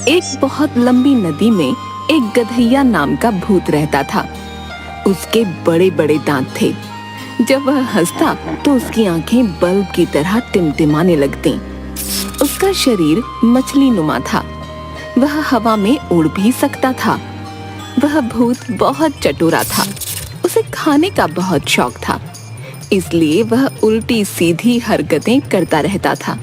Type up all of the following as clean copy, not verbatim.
एक बहुत लंबी नदी में एक गधैया नाम का भूत रहता था। उसके बड़े बड़े दांत थे। जब वह हंसता तो उसकी आंखें बल्ब की तरह टिमटिमाने लगतीं। उसका शरीर मछली नुमा था। वह हवा में उड़ भी सकता था। वह भूत बहुत चतुरा था। उसे खाने का बहुत शौक था, इसलिए वह उल्टी सीधी हरकतें करता रहता था।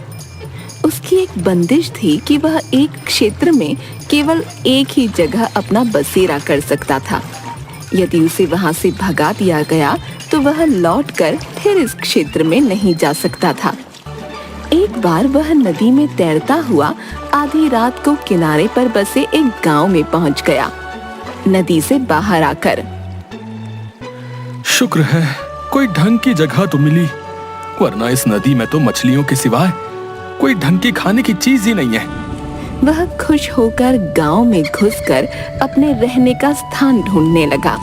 उसकी एक बंदिश थी कि वह एक क्षेत्र में केवल एक ही जगह अपना बसेरा कर सकता था। यदि उसे वहां से भगा दिया गया तो वह लौटकर फिर इस क्षेत्र में नहीं जा सकता था। एक बार वह नदी में तैरता हुआ आधी रात को किनारे पर बसे एक गांव में पहुंच गया। नदी से बाहर आकर, शुक्र है कोई ढंग की जगह तो मिली, वरना इस नदी में तो मछलियों के सिवाय कोई ढंग की खाने की चीज ही नहीं है। वह खुश होकर गांव में घुसकर अपने रहने का स्थान ढूंढने लगा।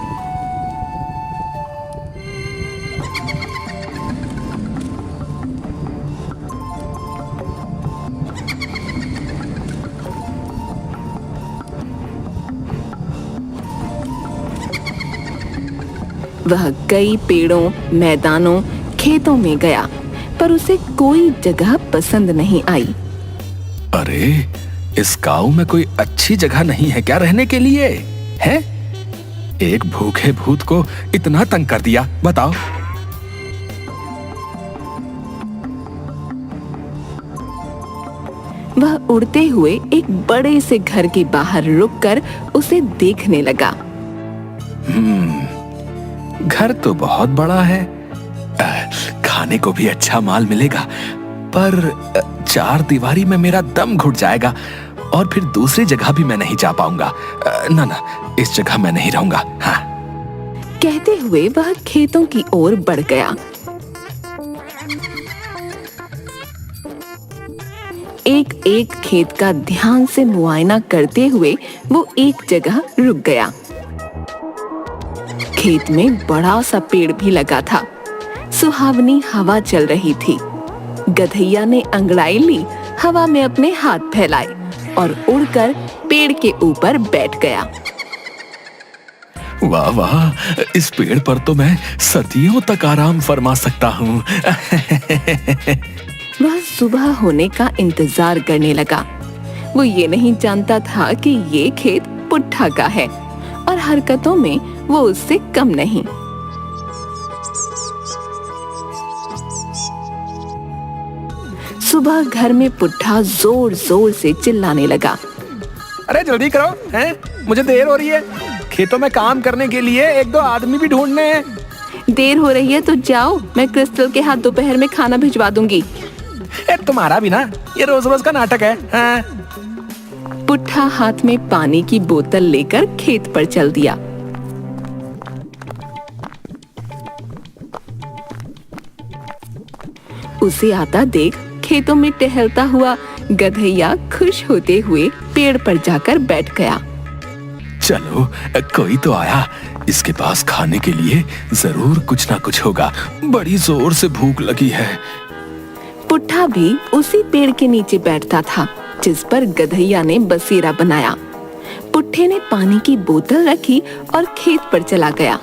वह कई पेड़ों, मैदानों, खेतों में गया, पर उसे कोई जगह पसंद नहीं आई। अरे, इस गांव में कोई अच्छी जगह नहीं है क्या रहने के लिए? है? एक भूखे भूत को इतना तंग कर दिया, बताओ। वह उड़ते हुए एक बड़े से घर के बाहर रुककर उसे देखने लगा। घर तो बहुत बड़ा है, खाने को भी अच्छा माल मिलेगा, पर चार दीवारी में मेरा दम घुट जाएगा और फिर दूसरी जगह भी मैं नहीं जा पाऊंगा। ना, इस जगह मैं नहीं रहूंगा। हाँ। कहते हुए वह खेतों की ओर बढ़ गया। एक एक खेत का ध्यान से मुआयना करते हुए वो एक जगह रुक गया। खेत में बड़ा सा पेड़ भी लगा था। सुहावनी हवा चल रही थी। गधैया ने अंगड़ाई ली, हवा में अपने हाथ फैलाए और उड़कर पेड़ के ऊपर बैठ गया। वाह वाह, इस पेड़ पर तो मैं सदियों तक आराम फरमा सकता हूँ। वह सुबह होने का इंतजार करने लगा। वो ये नहीं जानता था कि ये खेत पुट्ठा का है और हरकतों में वो उससे कम नहीं। सुबह घर में पुट्ठा जोर जोर से चिल्लाने लगा। अरे जल्दी करो, हैं? मुझे देर हो रही है। खेतों में काम करने के लिए एक दो आदमी भी ढूंढने हैं। देर हो रही है तो जाओ, मैं क्रिस्टल के हाथ दोपहर में खाना भिजवा दूंगी। तुम्हारा भी ना ये रोज रोज का नाटक है। हाँ? पुट्ठा हाथ में पानी की बोतल लेकर खेत पर चल दिया। उसे आता देख खेतों में टहलता हुआ गधैया खुश होते हुए पेड़ पर जाकर बैठ गया। चलो, कोई तो आया। इसके पास खाने के लिए जरूर कुछ ना कुछ होगा। बड़ी जोर से भूख लगी है। पुट्ठा भी उसी पेड़ के नीचे बैठता था जिस पर गधैया ने बसेरा बनाया। पुट्ठे ने पानी की बोतल रखी और खेत पर चला गया।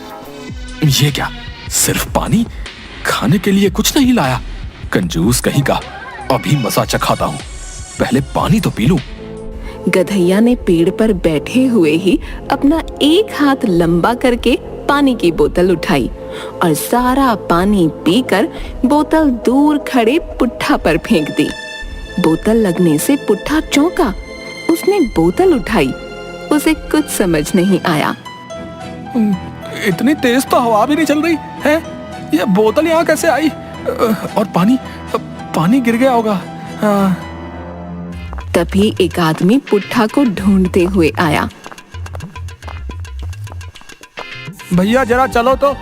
ये क्या, सिर्फ पानी? खाने के लिए कुछ नहीं लाया? कंजूस कहीं का। अभी मजा चखाता हूँ, पहले पानी तो पी लूं। गधैया ने पेड़ पर बैठे हुए ही अपना एक हाथ लंबा करके पानी की बोतल उठाई और सारा पानी पीकर बोतल दूर खड़े पुट्ठा पर फेंक दी। बोतल लगने से पुट्ठा चौंका। उसने बोतल उठाई। उसे कुछ समझ नहीं आया। इतनी तेज तो हवा भी नहीं चल रही है। ये बोतल यहाँ कैसे आई? और पानी गिर गया होगा। हाँ। तभी एक आदमी पुट्ठा को ढूंढते हुए आया। भैया जरा चलो तो,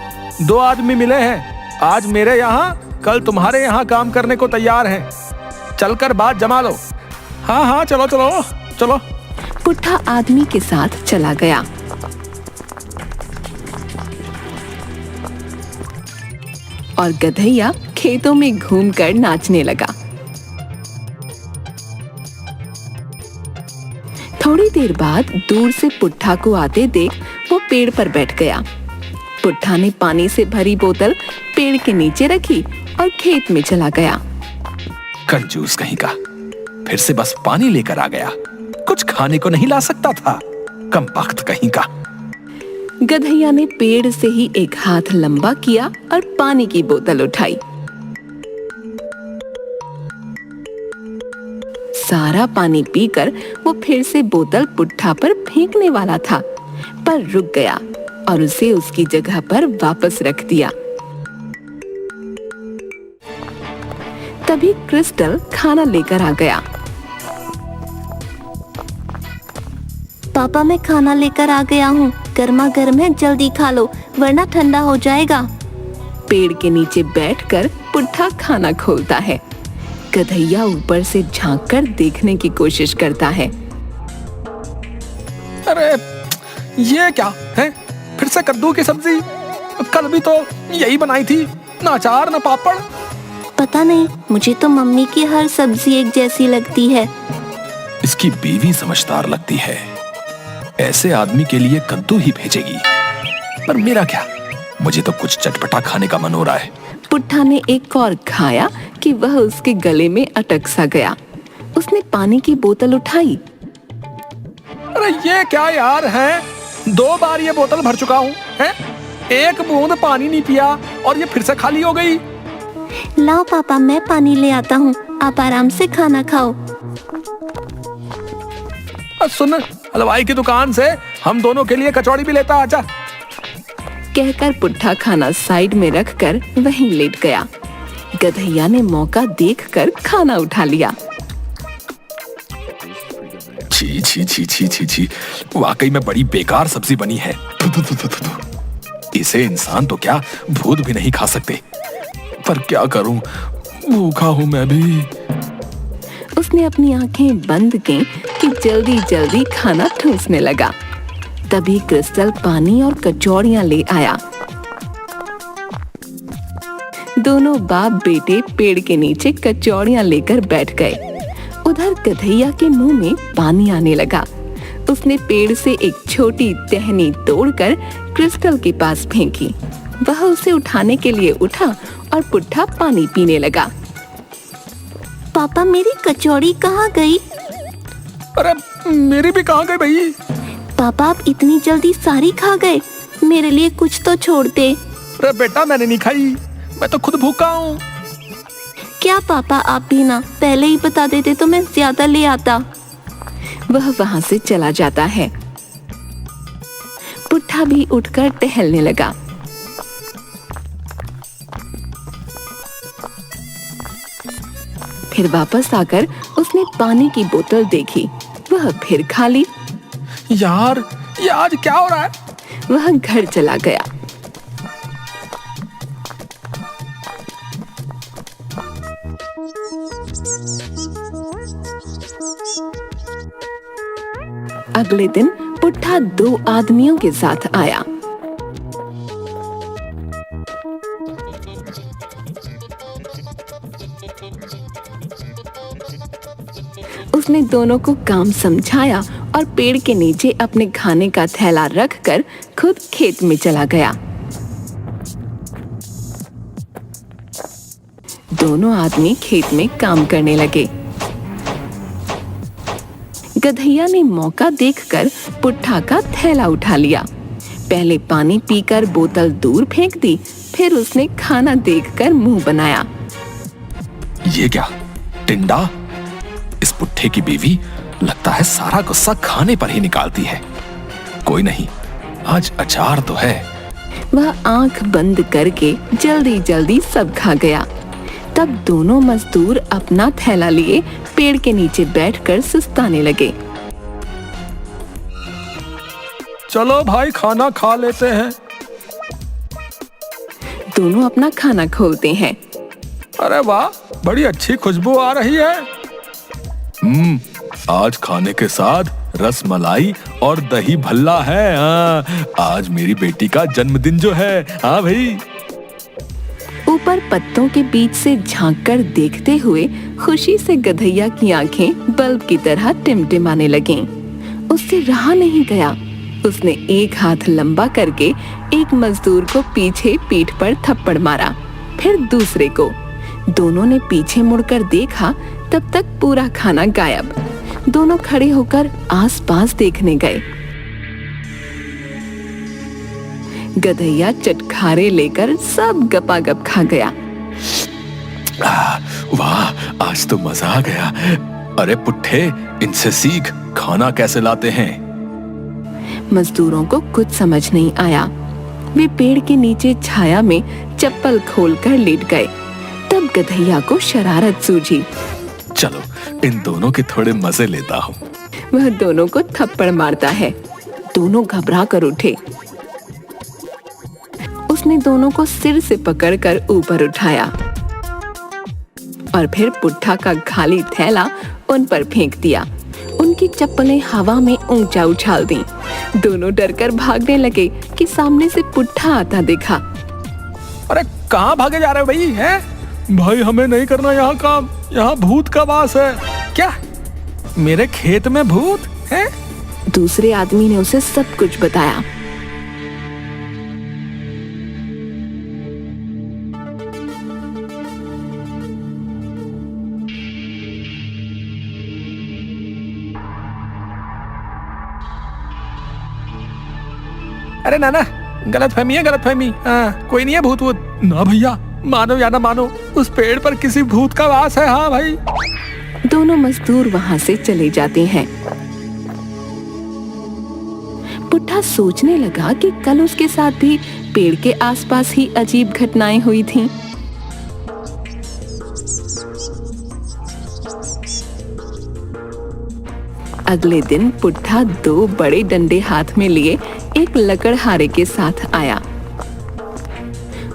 दो आदमी मिले हैं। आज मेरे यहाँ, कल तुम्हारे यहाँ काम करने को तैयार हैं। चलकर बात जमा लो। हाँ, चलो चलो चलो। पुट्ठा आदमी के साथ चला गया। और गधैया खेतों में घूमकर नाचने लगा। थोड़ी देर बाद दूर से पुट्ठा को आते देख वो पेड़ पर बैठ गया। पुट्ठा ने पानी से भरी बोतल पेड़ के नीचे रखी और खेत में चला गया। कंजूस कहीं का, फिर से बस पानी लेकर आ गया, कुछ खाने को नहीं ला सकता था, कमबख्त कहीं का। गधैया ने पेड़ से ही एक हाथ लंबा किया और पानी की बोतल उठाई। सारा पानी पीकर वो फिर से बोतल पुट्ठा पर फेंकने वाला था, पर रुक गया और उसे उसकी जगह पर वापस रख दिया। तभी क्रिस्टल खाना लेकर आ गया। पापा मैं खाना लेकर आ गया हूँ, गर्मा गर्म है, जल्दी खा लो वरना ठंडा हो जाएगा। पेड़ के नीचे बैठकर पुट्ठा खाना खोलता है। गधैया ऊपर से झांककर देखने की कोशिश करता है। अरे ये क्या है, फिर से कद्दू की सब्जी? कल भी तो यही बनाई थी, ना अचार ना पापड़। पता नहीं, मुझे तो मम्मी की हर सब्जी एक जैसी लगती है। इसकी बीवी समझदार लगती है, ऐसे आदमी के लिए कद्दू ही भेजेगी। पर मेरा क्या, मुझे तो कुछ चटपटा खाने का मन हो रहा है। पुट्ठा ने एक और खाया कि वह उसके गले में अटक सा गया। उसने पानी की बोतल उठाई। अरे ये क्या यार है, 2 बार ये बोतल भर चुका हूँ, हैं? एक बूंद पानी नहीं पिया और ये फिर से खाली हो गई। लाओ पापा मैं पानी ले आता हूँ, आप आराम से खाना खाओ। सुन, हलवाई की दुकान से हम दोनों के लिए कचौड़ी भी लेता आजा। कहकर पुट्ठा खाना साइड में रखकर वहीं लेट गया। गधैया ने मौका देखकर खाना उठा लिया। छी छी छी छी छी छी, वाकई में बड़ी बेकार सब्जी बनी है। इसे इंसान तो क्या, भूत भी नहीं खा सकते। पर क्या करूं, भूखा हूं मैं भी। उसने अपनी आंखें बंद की कि जल्दी जल्दी खाना ठूंसने लगा। तभी क्रिस्टल पानी और कचौड़ियां ले आया। दोनों बाप बेटे पेड़ के नीचे कचौड़ियां लेकर बैठ गए। उधर गधैया के मुंह में पानी आने लगा। उसने पेड़ से एक छोटी टहनी तोड़कर क्रिस्टल के पास फेंकी। वह उसे उठाने के लिए उठा और पुट्ठा पानी पीने लगा। पापा मेरी कचौड़ी कहाँ गई? अरे मेरी भी कहाँ गई भाई? पापा आप इतनी जल्दी सारी खा गए, मेरे लिए कुछ तो छोड़ते। अरे बेटा मैंने नहीं खाई, मैं तो खुद भूखा हूँ। क्या पापा आप भी ना, पहले ही बता देते तो मैं ज्यादा ले आता। वह वहां से चला जाता है। पुट्ठा भी उठकर टहलने लगा। फिर वापस आकर उसने पानी की बोतल देखी, वह फिर खाली। यार ये आज क्या हो रहा है? वह घर चला गया। अगले दिन पुट्ठा 2 आदमियों के साथ आया। उसने दोनों को काम समझाया और पेड़ के नीचे अपने खाने का थैला रखकर खुद खेत में चला गया। दोनों आदमी खेत में काम करने लगे। गधैया ने मौका देखकर पुट्ठा का थैला उठा लिया। पहले पानी पीकर बोतल दूर फेंक दी, फिर उसने खाना देखकर मुंह बनाया। ये क्या, टिंडा? इस पुट्ठे की बीवी लगता है सारा गुस्सा खाने पर ही निकालती है। कोई नहीं, आज अचार तो है। वह आंख बंद करके जल्दी जल्दी सब खा गया। तब दोनों मजदूर अपना थैला लिए पेड़ के नीचे बैठकर सुस्ताने लगे। चलो भाई खाना खा लेते हैं। दोनों अपना खाना खोलते हैं। अरे वाह, बड़ी अच्छी खुशबू आ रही है। आज खाने के साथ रस मलाई और दही भल्ला है। आज मेरी बेटी का जन्मदिन जो है। हाँ भाई। ऊपर पत्तों के बीच से झांककर देखते हुए खुशी से गधैया की आंखें बल्ब की तरह टिमटिमाने लगीं। उससे रहा नहीं गया। उसने एक हाथ लंबा करके एक मजदूर को पीछे पीठ पर थप्पड़ मारा, फिर दूसरे को। दोनों ने पीछे मुड़कर देखा, तब तक पूरा खाना गायब। दोनों खड़े होकर आसपास देखने गए। गधैया चटखारे लेकर सब गपागप खा गया। वाह, आज तो मजा आ गया। अरे पुट्ठे, इनसे सीख, खाना कैसे लाते हैं। मजदूरों को कुछ समझ नहीं आया। वे पेड़ के नीचे छाया में चप्पल खोलकर लेट गए। तब गधैया को शरारत सूझी। चलो इन दोनों के थोड़े मजे लेता हूँ। वह दोनों को थप्पड़ मारता है। दोनों घबरा कर उठे। उसने दोनों को सिर से पकड़कर ऊपर उठाया और फिर पुट्ठा का खाली थैला उन पर फेंक दिया। उनकी चप्पलें हवा में ऊंचा उछाल दी। दोनों डरकर भागने लगे कि सामने से पुट्ठा आता दिखा। अरे कहाँ भागे जा रहे हो भाई? हैं? भाई हमें नहीं करना यहाँ काम, यहाँ भूत का वास है। क्या मेरे खेत में भूत है? दूसरे आदमी ने उसे सब कुछ बताया। अरे नाना, गलतफहमी है, गलतफहमी। कोई नहीं है भूत वूत। ना भैया, मानो या ना मानो, उस पेड़ पर किसी भूत का वास है। हाँ भाई। दोनों मजदूर वहां से चले जाते हैं। पुट्ठा सोचने लगा कि कल उसके साथ भी पेड़ के आसपास ही अजीब घटनाएं हुई थीं। अगले दिन पुट्ठा 2 बड़े डंडे हाथ में लिए एक लकड़हारे के साथ आया।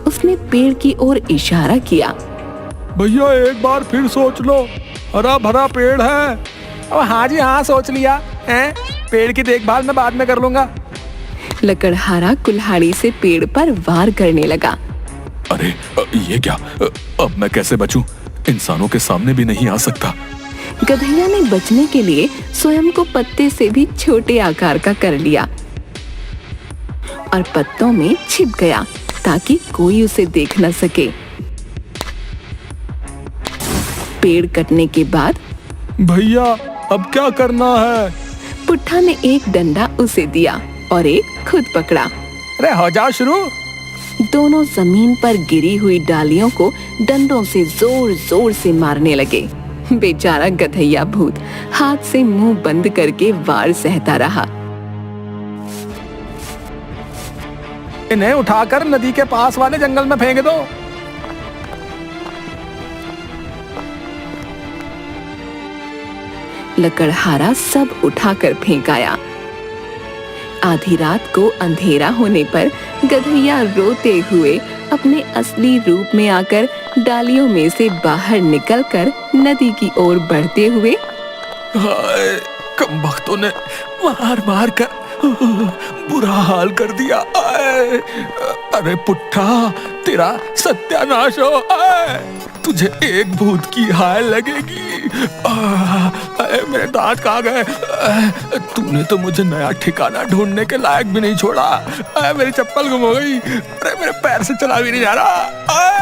उसने पेड़ की ओर इशारा किया। भैया एक बार फिर सोच लो, हरा भरा पेड़ है। अब हाँ जी हाँ, सोच लिया है। पेड़ की देखभाल मैं बाद में कर लूंगा। लकड़हारा कुल्हाड़ी से पेड़ पर वार करने लगा। अरे ये क्या? अब मैं कैसे बचूं? इंसानों के सामने भी नहीं आ सकता। गधैया ने बचने के लिए स्वयं को पत्ते से भी छोटे आकार का कर लिया और पत्तों में छिप गया ताकि कोई उसे देख न सके। पेड़ कटने के बाद भैया अब क्या करना है? पुट्ठा ने एक डंडा उसे दिया और एक खुद पकड़ा। अरे हो जाओ शुरू। दोनों जमीन पर गिरी हुई डालियों को डंडों से जोर जोर से मारने लगे। बेचारा गधैया भूत हाथ से मुंह बंद करके वार सहता रहा। इन्हें उठाकर नदी के पास वाले जंगल में फेंक दो। लकड़हारा सब उठाकर फेंक आया। आधी रात को अंधेरा होने पर गधैया रोते हुए अपने असली रूप में आकर डालियों में से बाहर निकलकर नदी की ओर बढ़ते हुए, हाय, कमबख्तों ने मार मार कर बुरा हाल कर दिया। आए, अरे पुट्ठा, तेरा सत्यानाश हो। आए, तुझे एक भूत की हाय लगेगी। मेरे दांत कहाँ गए? तूने तो मुझे नया ठिकाना ढूंढने के लायक भी नहीं छोड़ा। मेरी चप्पल गुम हो गई। अरे मेरे पैर से चला भी नहीं जा रहा।